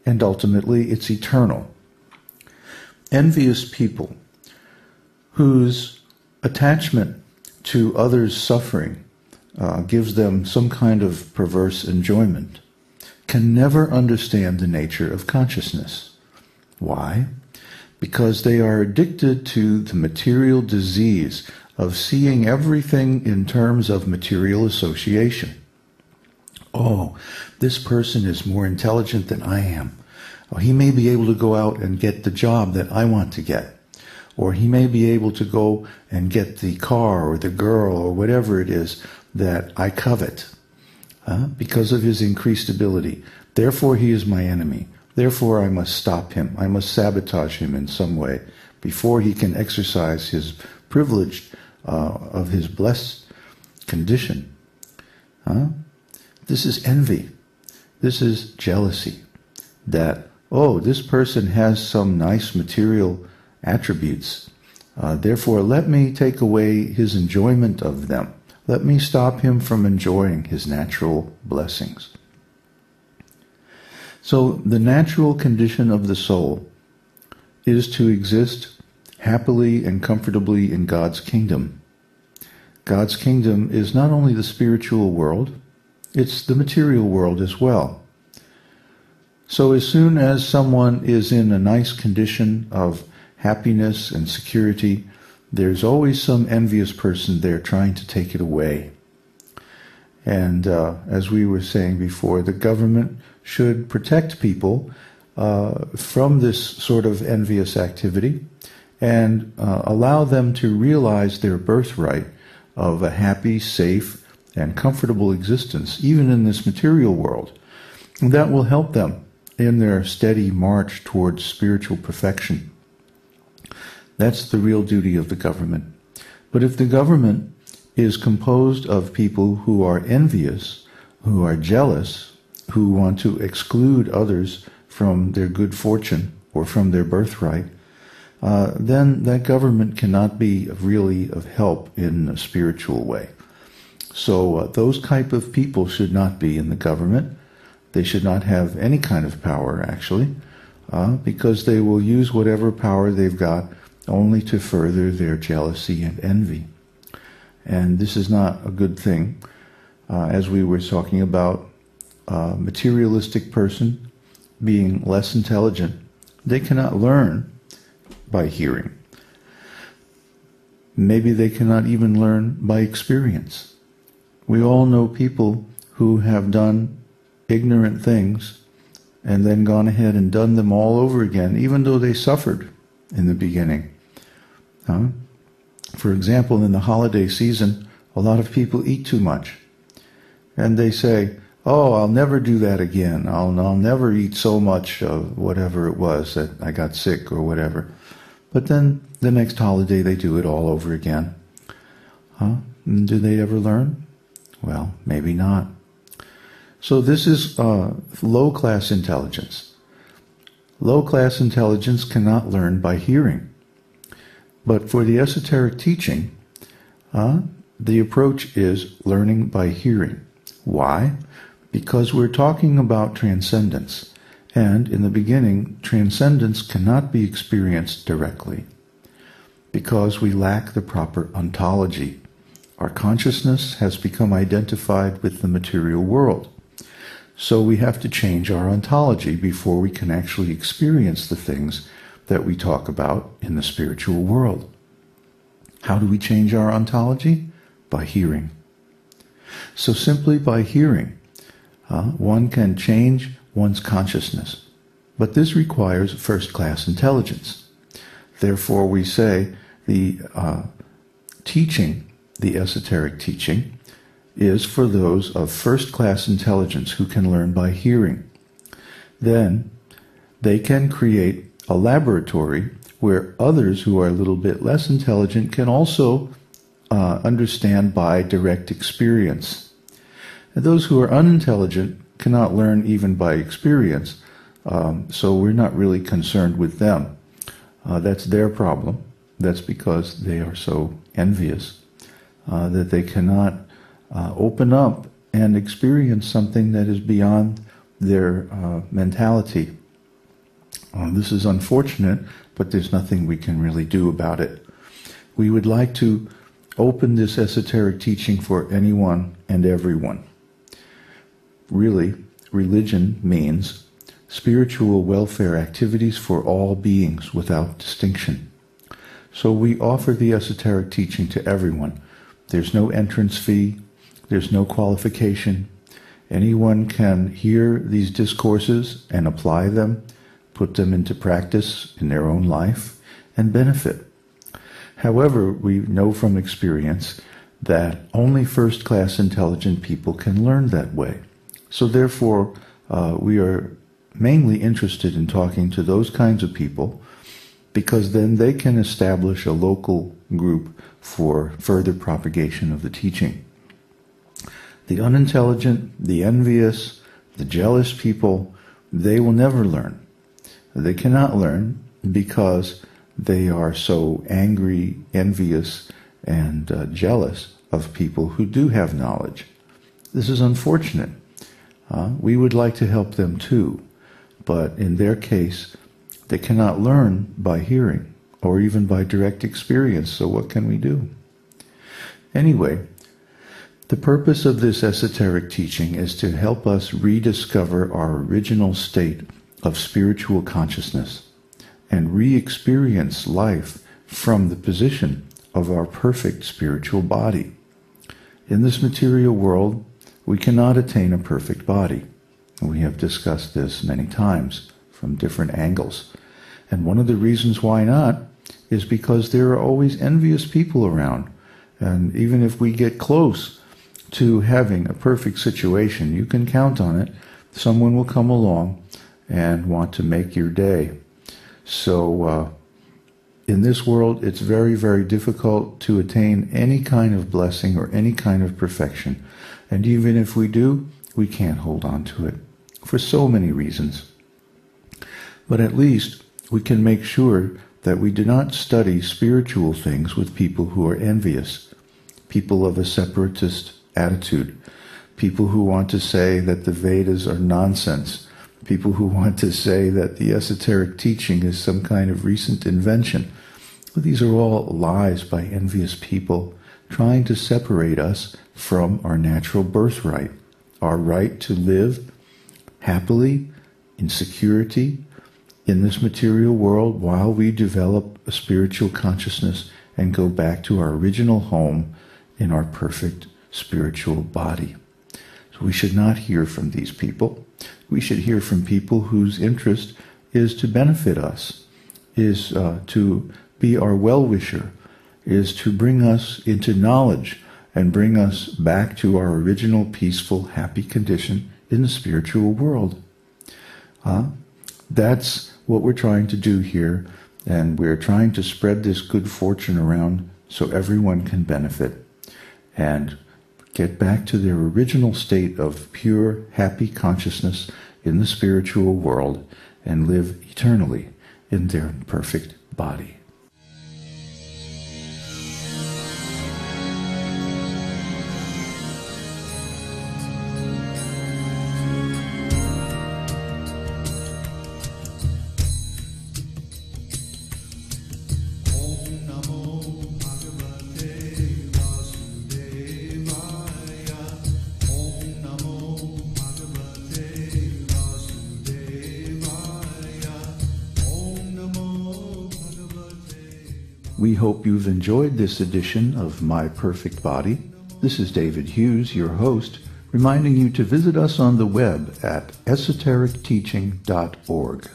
and ultimately it's eternal. Envious people whose attachment to others' suffering gives them some kind of perverse enjoyment can never understand the nature of consciousness. Why? Because they are addicted to the material disease of seeing everything in terms of material association. Oh, this person is more intelligent than I am. Oh, he may be able to go out and get the job that I want to get. Or he may be able to go and get the car or the girl or whatever it is that I covet because of his increased ability. Therefore, he is my enemy. Therefore, I must stop him. I must sabotage him in some way before he can exercise his privilege of his blessed condition. This is envy. This is jealousy. That, oh, this person has some nice material attributes. Therefore, let me take away his enjoyment of them. Let me stop him from enjoying his natural blessings. So the natural condition of the soul is to exist happily and comfortably in God's kingdom. God's kingdom is not only the spiritual world, it's the material world as well. So as soon as someone is in a nice condition of happiness and security, there's always some envious person there trying to take it away. And as we were saying before, the government should protect people from this sort of envious activity and allow them to realize their birthright of a happy, safe, and comfortable existence, even in this material world. And that will help them in their steady march towards spiritual perfection. That's the real duty of the government. But if the government is composed of people who are envious, who are jealous, who want to exclude others from their good fortune or from their birthright, then that government cannot be really of help in a spiritual way. So those type of people should not be in the government. They should not have any kind of power, actually, because they will use whatever power they've got only to further their jealousy and envy. And this is not a good thing. As we were talking about a materialistic person being less intelligent, they cannot learn by hearing. Maybe they cannot even learn by experience. We all know people who have done ignorant things and then gone ahead and done them all over again, even though they suffered in the beginning. For example, in the holiday season, a lot of people eat too much. And they say, oh, I'll never do that again. I'll never eat so much of whatever it was that I got sick or whatever. But then the next holiday they do it all over again. And do they ever learn? Well, maybe not. So this is low-class intelligence. Low-class intelligence cannot learn by hearing. But for the esoteric teaching, the approach is learning by hearing. Why? Because we're talking about transcendence. And in the beginning, transcendence cannot be experienced directly because we lack the proper ontology. Our consciousness has become identified with the material world. So we have to change our ontology before we can actually experience the things that we talk about in the spiritual world. How do we change our ontology? By hearing. So simply by hearing, one can change one's consciousness. But this requires first-class intelligence. Therefore, we say the teaching, the esoteric teaching, is for those of first-class intelligence who can learn by hearing. Then they can create a laboratory where others who are a little bit less intelligent can also understand by direct experience. And those who are unintelligent cannot learn even by experience, so we're not really concerned with them. That's their problem. That's because they are so envious that they cannot open up and experience something that is beyond their mentality This is unfortunate, but there's nothing we can really do about it. We would like to open this esoteric teaching for anyone and everyone. Really, religion means spiritual welfare activities for all beings without distinction. So we offer the esoteric teaching to everyone. There's no entrance fee, there's no qualification. Anyone can hear these discourses and apply them, put them into practice in their own life, and benefit. However, we know from experience that only first-class intelligent people can learn that way. So therefore, we are mainly interested in talking to those kinds of people, because then they can establish a local group for further propagation of the teaching. The unintelligent, the envious, the jealous people, they will never learn. They cannot learn because they are so angry, envious, and jealous of people who do have knowledge. This is unfortunate. We would like to help them too, but in their case, they cannot learn by hearing or even by direct experience, so what can we do? Anyway, the purpose of this esoteric teaching is to help us rediscover our original state of spiritual consciousness and re-experience life from the position of our perfect spiritual body. In this material world, we cannot attain a perfect body. We have discussed this many times from different angles. And one of the reasons why not is because there are always envious people around. And even if we get close to having a perfect situation, you can count on it. Someone will come along and want to make your day. So in this world, it's very, very difficult to attain any kind of blessing or any kind of perfection. And even if we do, we can't hold on to it for so many reasons. But at least we can make sure that we do not study spiritual things with people who are envious, people of a separatist attitude, people who want to say that the Vedas are nonsense, people who want to say that the esoteric teaching is some kind of recent invention. These are all lies by envious people trying to separate us from our natural birthright, our right to live happily, in security, in this material world while we develop a spiritual consciousness and go back to our original home in our perfect spiritual body. So we should not hear from these people. We should hear from people whose interest is to benefit us, is to be our well-wisher, is to bring us into knowledge and bring us back to our original peaceful, happy condition in the spiritual world. That's what we're trying to do here, and we're trying to spread this good fortune around so everyone can benefit and get back to their original state of pure, happy consciousness in the spiritual world and live eternally in their perfect body. We hope you've enjoyed this edition of My Perfect Body. This is David Hughes, your host, reminding you to visit us on the web at esotericteaching.org.